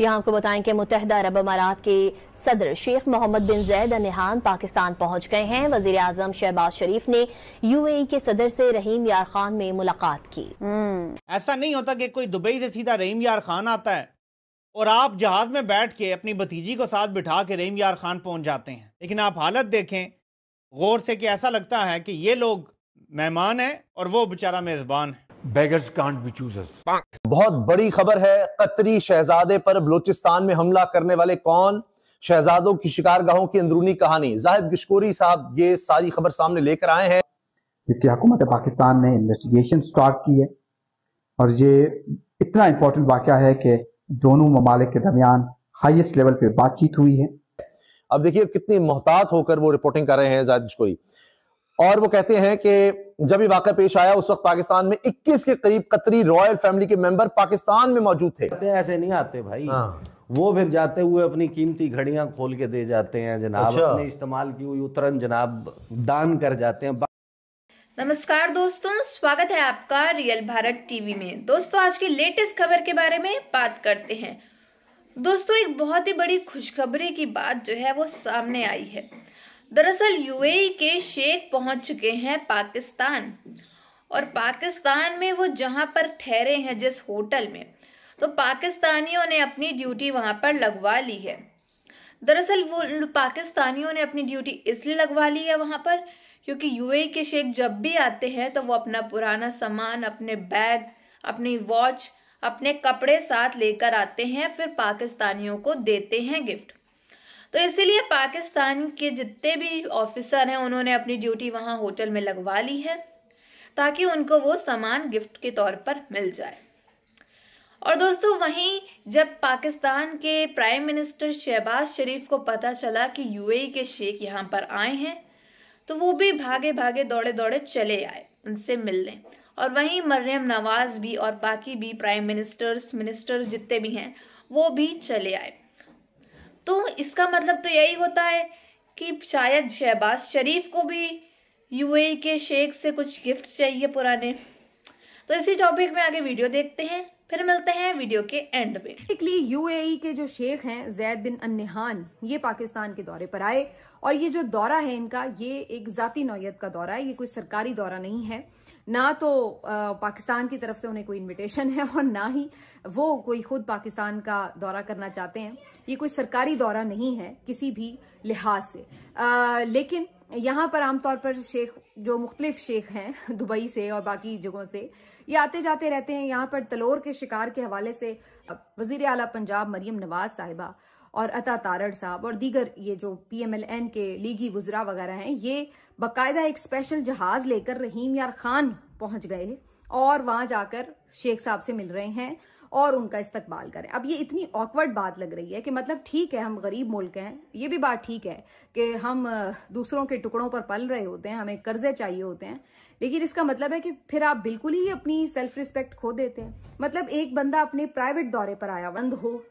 यहाँ आपको बताएं कि मुत्तहिदा अरब अमारात के सदर शेख मोहम्मद बिन जैद अल नहान पाकिस्तान पहुंच गए हैं। वजीर आजम शहबाज शरीफ ने UAE के सदर से रहीम यार खान में मुलाकात की। ऐसा नहीं होता कि कोई दुबई से सीधा रहीम यार खान आता है और आप जहाज में बैठ के अपनी भतीजी को साथ बिठा के रहीम यार खान पहुंच जाते हैं। लेकिन आप हालत देखें गौर से कि ऐसा लगता है कि ये लोग मेहमान हैं और वो बेचारा मेजबान है। Beggars can't be choosers. बहुत बड़ी खबर है। कतरी शहजादे पर बलूचिस्तान में हमला करने वाले कौन, शहजादों की शिकारगाहों की अंदरूनी कहानी। जाहिद गिशकोरी साहब ये सारी खबर सामने लेकर आए हैं। इसकी हुकूमत पाकिस्तान ने इन्वेस्टिगेशन स्टार्ट की है और ये इतना इंपॉर्टेंट वाकया है कि दोनों ममालिक के दरमियान हाईएस्ट लेवल पे बातचीत हुई है। अब देखिए कितनी मोहतात होकर वो रिपोर्टिंग कर रहे हैं जाहिद गिशकोरी। और वो कहते हैं कि जब ये वाकया पेश आया उस वक्त पाकिस्तान में 21 के करीब कतरी रॉयल फैमिली के मेंबर पाकिस्तान में मौजूद थे। ऐसे नहीं आते भाई। वो फिर जाते हुए अपनी कीमती घड़ियां खोल के दे जाते हैं जनाब। अच्छा। अपने इस्तेमाल की हुई उतरन जनाब दान कर जाते हैं। नमस्कार दोस्तों, स्वागत है आपका रियल भारत टीवी में। दोस्तों आज की लेटेस्ट खबर के बारे में बात करते हैं। दोस्तों एक बहुत ही बड़ी खुशखबरी की बात जो है वो सामने आई है। दरअसल UAE के शेख पहुंच चुके हैं पाकिस्तान और पाकिस्तान में वो जहां पर ठहरे हैं जिस होटल में, तो पाकिस्तानियों ने अपनी ड्यूटी वहां पर लगवा ली है। दरअसल वो पाकिस्तानियों ने अपनी ड्यूटी इसलिए लगवा ली है वहां पर क्योंकि UAE के शेख जब भी आते हैं तो वो अपना पुराना सामान, अपने बैग, अपनी वॉच, अपने कपड़े साथ लेकर आते हैं, फिर पाकिस्तानियों को देते हैं गिफ्ट। तो इसीलिए पाकिस्तान के जितने भी ऑफिसर हैं उन्होंने अपनी ड्यूटी वहां होटल में लगवा ली है ताकि उनको वो सामान गिफ्ट के तौर पर मिल जाए। और दोस्तों वहीं जब पाकिस्तान के प्राइम मिनिस्टर शहबाज शरीफ को पता चला कि UAE के शेख यहाँ पर आए हैं तो वो भी भागे भागे दौड़े दौड़े चले आए उनसे मिलने। और वहीं मरियम नवाज भी और बाकी भी प्राइम मिनिस्टर्स जितने भी हैं वो भी चले आए। तो इसका मतलब तो यही होता है कि शायद शहबाज शरीफ को भी UAE के शेख से कुछ गिफ्ट चाहिए पुराने। तो इसी टॉपिक में आगे वीडियो देखते हैं, फिर मिलते हैं वीडियो के एंड में। UAE के जो शेख हैं जैद बिन अल नहान, ये पाकिस्तान के दौरे पर आए और ये जो दौरा है इनका ये एक जाती नौयत का दौरा है, ये कोई सरकारी दौरा नहीं है। ना तो पाकिस्तान की तरफ से उन्हें कोई इनविटेशन है और ना ही वो कोई खुद पाकिस्तान का दौरा करना चाहते हैं। ये कोई सरकारी दौरा नहीं है किसी भी लिहाज से। लेकिन यहाँ पर आमतौर पर शेख जो मुख्तलिफ शेख हैं दुबई से और बाकी जगहों से ये आते जाते रहते हैं। यहाँ पर तलोर के शिकार के हवाले से वजीर आला पंजाब मरियम नवाज साहिबा और अता तारड़ साहब और दीगर ये जो PMLN के लीगी वुजरा वगैरह हैं, ये बाकायदा एक स्पेशल जहाज लेकर रहीम यार खान पहुंच गए और वहां जाकर शेख साहब से मिल रहे हैं और उनका इस्तकबाल करें। अब ये इतनी ऑकवर्ड बात लग रही है कि मतलब ठीक है हम गरीब मुल्क हैं, ये भी बात ठीक है कि हम दूसरों के टुकड़ों पर पल रहे होते हैं, हमें कर्जे चाहिए होते हैं, लेकिन इसका मतलब है कि फिर आप बिल्कुल ही अपनी सेल्फ रिस्पेक्ट खो देते हैं। मतलब एक बंदा अपने प्राइवेट दौरे पर आया बंद हो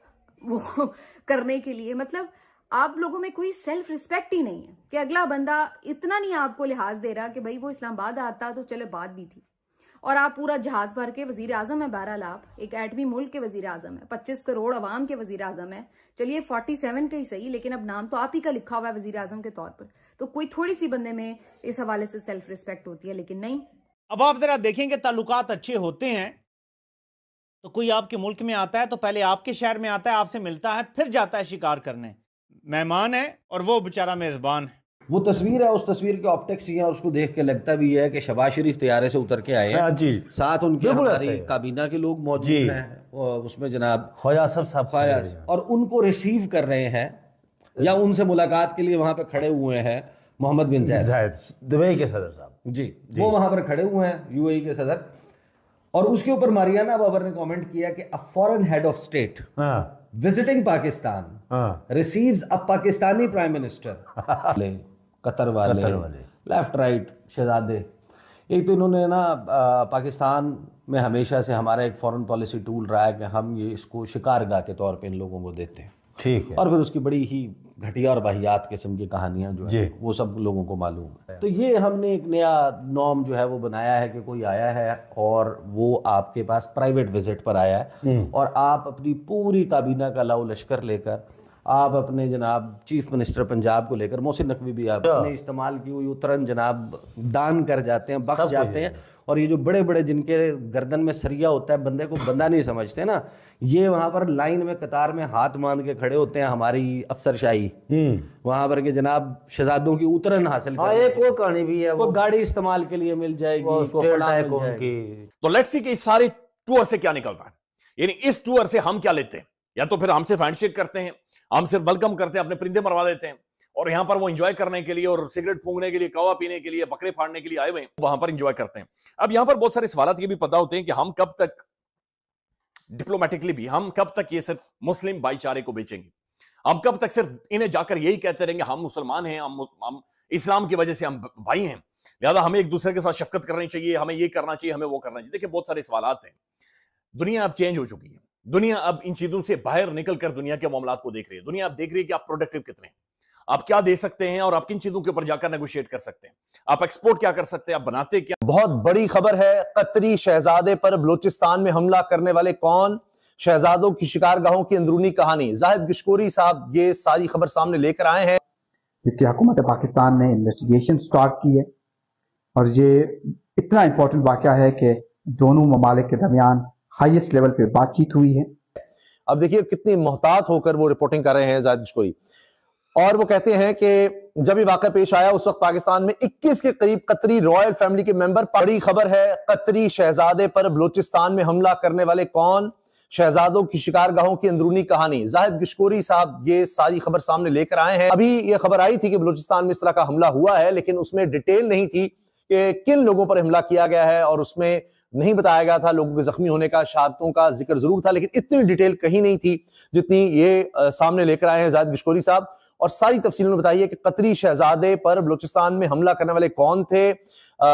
वो करने के लिए, मतलब आप लोगों में कोई सेल्फ रिस्पेक्ट ही नहीं है कि अगला बंदा इतना नहीं आपको लिहाज दे रहा कि भाई वो इस्लामाबाद आता तो चले बात भी थी। और आप पूरा जहाज भर के वजीर आजम है, बहरहाल आप एक एटमी मुल्क के वजीर आजम है, 25 करोड़ अवाम के वजीर आजम है, चलिए 47 का ही सही, लेकिन अब नाम तो आप ही का लिखा हुआ है वजीर आजम के तौर पर, तो कोई थोड़ी सी बंदे में इस हवाले से सेल्फ रिस्पेक्ट होती है, लेकिन नहीं। अब आप जरा देखेंगे ताल्लुकात अच्छे होते हैं तो कोई आपके मुल्क में आता है तो पहले आपके शहर में आता है, आपसे मिलता है, फिर जाता है शिकार करने। मेहमान है और वो बेचारा मेजबान है। वो तस्वीर है, उस तस्वीर के ऑप्टिक्स ही है और उसको देख के लगता भी है कि शहबाज शरीफ तैयारे से उतर के आए हैं जी। साथ उनके हमारी काबीना के लोग मौजूद हैं और उसमें जनाब ख्वाजा साहब और उनको रिसीव कर रहे हैं या उनसे मुलाकात के लिए वहां पे खड़े हुए हैं मोहम्मद बिन जैद दुबई के सदर साहब जी। वो वहां पर खड़े हुए हैं UAE के सदर। और उसके ऊपर मारियाना बाबर ने कमेंट किया कि a foreign head of state visiting Pakistan receives a Pakistani prime minister. Qatar वाले लेफ्ट राइट शहजादे, एक तो इन्होंने ना पाकिस्तान में हमेशा से हमारा एक फॉरेन पॉलिसी टूल रहा है कि हम ये इसको शिकारगाह के तौर पे इन लोगों को देते हैं। ठीक है। और फिर उसकी बड़ी ही घटिया और वाहियात किस्म की कहानियां जो है वो सब लोगों को मालूम है। तो ये हमने एक नया नॉर्म जो है वो बनाया है कि कोई आया है और वो आपके पास प्राइवेट विजिट पर आया है और आप अपनी पूरी काबीना का लाओ लश्कर लेकर, आप अपने जनाब चीफ मिनिस्टर पंजाब को लेकर, मोहसिन नकवी भी आपने इस्तेमाल की हुई उतरन जनाब दान कर जाते हैं, बख्श जाते हैं। और ये जो बड़े बड़े जिनके गर्दन में सरिया होता है, बंदे को बंदा नहीं समझते ना, ये वहां पर लाइन में कतार में हाथ बांध के खड़े होते हैं हमारी अफसरशाही वहां पर के जनाब शहजादों की उतरन हासिल कर। एक और कहानी भी है, वो गाड़ी इस्तेमाल के लिए मिल जाएगी, तो लेट्स सी कि इस सारे टूर से क्या निकलता है। यानी इस टूर से हम क्या लेते हैं, या तो फिर हम सिर्फ हैंडशेक करते हैं, हम सिर्फ वेलकम करते हैं, अपने परिंदे मरवा देते हैं और यहां पर वो एंजॉय करने के लिए और सिगरेट फूंकने के लिए, कवा पीने के लिए, बकरे फाड़ने के लिए आए हुए हैं, वहां पर एंजॉय करते हैं। अब यहां पर बहुत सारे सवाल ये भी पता होते हैं कि हम कब तक डिप्लोमेटिकली भी, हम कब तक ये सिर्फ मुस्लिम भाईचारे को बेचेंगे, हम कब तक सिर्फ इन्हें जाकर यही कहते रहेंगे हम मुसलमान हैं, हम इस्लाम की वजह से हम भाई हैं, लिहाजा हमें एक दूसरे के साथ शफकत करनी चाहिए, हमें ये करना चाहिए, हमें वो करना चाहिए। देखिए बहुत सारे सवाल हैं। दुनिया अब चेंज हो चुकी है, दुनिया अब इन चीजों से बाहर निकलकर दुनिया के मामलात को देख रही है। दुनिया अब देख रही है कि आप प्रोडक्टिव कितने हैं, आप क्या दे सकते हैं और आप किन चीजों के ऊपर जाकर नेगोशिएट कर सकते हैं, आप एक्सपोर्ट क्या कर सकते हैं, आप बनाते क्या। बहुत बड़ी खबर है, कतरी शहजादे पर बलूचिस्तान में हमला करने वाले कौन, शहजादों की शिकारगाहों की अंदरूनी कहानी। जाहिद गिशकोरी साहब ये सारी खबर सामने लेकर आए हैं। इसकी हुकूमत पाकिस्तान ने इन्वेस्टिगेशन स्टार्ट की है और ये इतना इंपॉर्टेंट वाकया है कि दोनों ममालिक के दरमियान हाईएस्ट लेवल पे बातचीत हुई है। अब देखिए कितनी मोहतात होकर वो रिपोर्टिंग कर रहे हैं जाहिद गिशकोरी, और वो कहते हैं कि जब ये वाकया पेश आया उस वक्त पाकिस्तान में 21 के करीब कतरी रॉयल फैमिली के मेंबर। बड़ी खबर है, कतरी शहजादे पर बलूचिस्तान में हमला करने वाले कौन, शहजादों की शिकारगाहों की अंदरूनी कहानी। जाहिद गिशकोरी साहब ये सारी खबर सामने लेकर आए हैं। अभी ये खबर आई थी कि बलूचिस्तान में इस तरह का हमला हुआ है, लेकिन उसमें डिटेल नहीं थी कि किन लोगों पर हमला किया गया है और उसमें नहीं बताया गया था लोगों के जख्मी होने का, शहादतों का जिक्र जरूर था, लेकिन इतनी डिटेल कहीं नहीं थी जितनी ये सामने लेकर आए हैं जाहिद गिशकोरी साहब। और सारी तफसील में बताइए कि कतरी शहजादे पर बलूचिस्तान में हमला करने वाले कौन थे,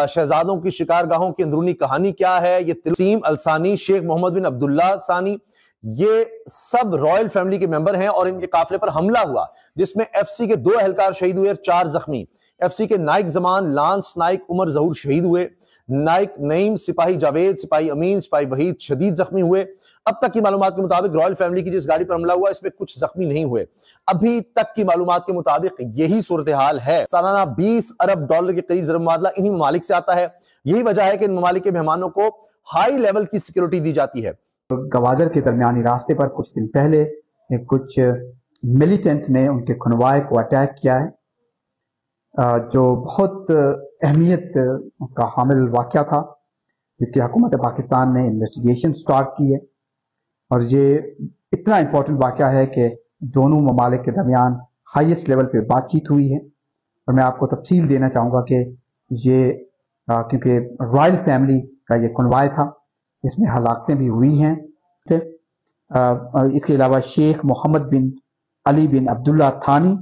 शहजादों की शिकारगाहों की अंदरूनी कहानी क्या है। ये तसीम अल-सानी, शेख मोहम्मद बिन अब्दुल्ला सानी, ये सब रॉयल फैमिली के मेंबर हैं और इनके काफिले पर हमला हुआ जिसमें एफसी के 2 एहलकार शहीद हुए और 4 जख्मी। एफसी के नाइक जमान, लांस नाइक, उमर जहूर शहीद हुए। नाइक नईम, सिपाही जावेद, सिपाही अमीन, सिपाही वहीद शदीद जख्मी हुए। अब तक की मालूमात के मुताबिक रॉयल फैमिली की जिस गाड़ी पर हमला हुआ इसमें कुछ जख्मी नहीं हुए। अभी तक की मालूमात के मुताबिक यही सूरत हाल है। सालाना 20 अरब डॉलर के करीब ज़र मुबादला इन्हीं ममालिक से आता है। यही वजह है कि इन ममालिक के मेहमानों को हाई लेवल की सिक्योरिटी दी जाती है। गवादर के दरमियानी रास्ते पर कुछ दिन पहले कुछ मिलिटेंट ने उनके खनवाए को अटैक किया है, जो बहुत अहमियत का हामिल वाकया था, जिसकी हुकूमत पाकिस्तान ने इन्वेस्टिगेशन स्टार्ट की है। और ये इतना इंपॉर्टेंट वाकया है कि दोनों ममालिक के दरमियान हाईएस्ट लेवल पे बातचीत हुई है। और मैं आपको तफसील देना चाहूँगा कि ये क्योंकि रॉयल फैमिली का ये कन्वाय था, इसमें हलाकतें भी हुई हैं। और इसके अलावा शेख मोहम्मद बिन अली बिन अब्दुल्ला थानी,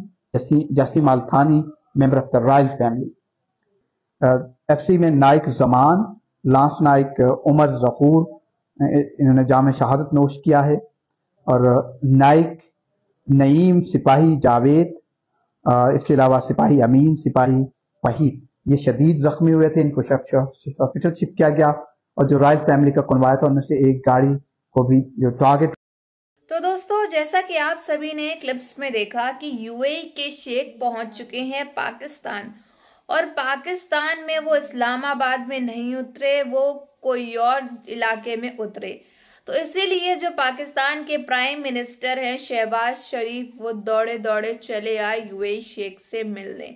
जसीम अल थानी, member of the royal family. FC में नाइक जमान, लांस नाइक, उमर जहूर, इन्होंने जाम शहादत नोश किया है। और नाइक नईम, सिपाही जावेद, इसके अलावा सिपाही अमीन, सिपाही वहीद, ये शदीद जख्मी हुए थे। इनको हॉस्पिटलशिप किया गया और जो रॉयल फैमिली का कन्वाय था उनमें से एक गाड़ी को भी जो टारगेट। तो दोस्तों, जैसा कि आप सभी ने क्लिप्स में देखा कि यूएई के शेख पहुंच चुके हैं पाकिस्तान, और पाकिस्तान में वो इस्लामाबाद में नहीं उतरे, वो कोई और इलाके में उतरे। तो इसीलिए जो पाकिस्तान के प्राइम मिनिस्टर हैं शहबाज शरीफ, वो दौड़े दौड़े चले आए यूएई शेख से मिलने।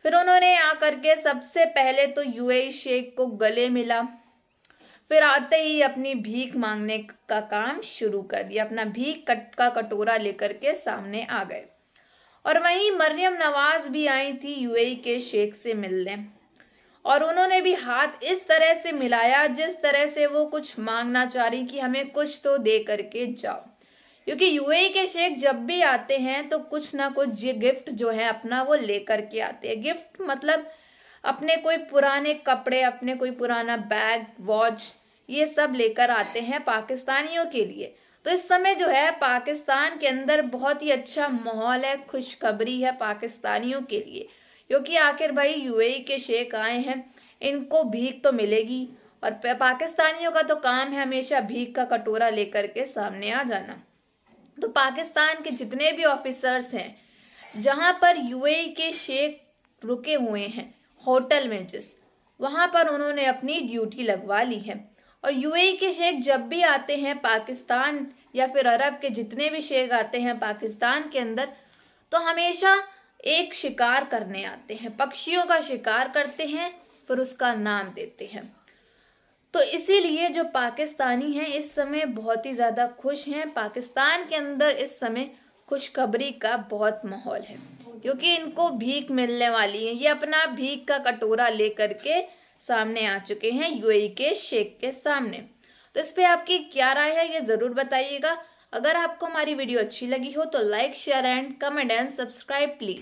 फिर उन्होंने आकर के सबसे पहले तो यूएई शेख को गले मिला, फिर आते ही अपनी भीख मांगने का काम शुरू कर दिया। अपना भीख का कटोरा लेकर के सामने आ गए। और वहीं मरियम नवाज भी आई थी यूएई के शेख से मिलने, और उन्होंने भी हाथ इस तरह से मिलाया जिस तरह से वो कुछ मांगना चाह रही कि हमें कुछ तो दे करके जाओ। क्योंकि यूएई के शेख जब भी आते हैं तो कुछ ना कुछ गिफ्ट जो है अपना वो लेकर के आते हैं। गिफ्ट मतलब अपने कोई पुराने कपड़े, अपने कोई पुराना बैग, वॉच, ये सब लेकर आते हैं पाकिस्तानियों के लिए। तो इस समय जो है पाकिस्तान के अंदर बहुत ही अच्छा माहौल है, खुशखबरी है पाकिस्तानियों के लिए, क्योंकि आखिर भाई यूएई के शेख आए हैं, इनको भीख तो मिलेगी और पाकिस्तानियों का तो काम है हमेशा भीख का कटोरा लेकर के सामने आ जाना। तो पाकिस्तान के जितने भी ऑफिसर्स हैं, जहां पर यूएई के शेख रुके हुए हैं होटल में वहां पर उन्होंने अपनी ड्यूटी लगवा ली है। और यूएई के शेख जब भी आते हैं पाकिस्तान या फिर अरब के जितने भी शेख आते हैं पाकिस्तान के अंदर, तो हमेशा एक शिकार करने आते हैं, पक्षियों का शिकार करते हैं, फिर उसका नाम देते हैं। तो इसीलिए जो पाकिस्तानी हैं इस समय बहुत ही ज़्यादा खुश हैं। पाकिस्तान के अंदर इस समय खुशखबरी का बहुत माहौल है, क्योंकि इनको भीख मिलने वाली है। ये अपना भीख का कटोरा लेकर के सामने आ चुके हैं यूएई के शेख के सामने। तो इस पे आपकी क्या राय है ये ज़रूर बताइएगा। अगर आपको हमारी वीडियो अच्छी लगी हो तो like, share and comment and subscribe please.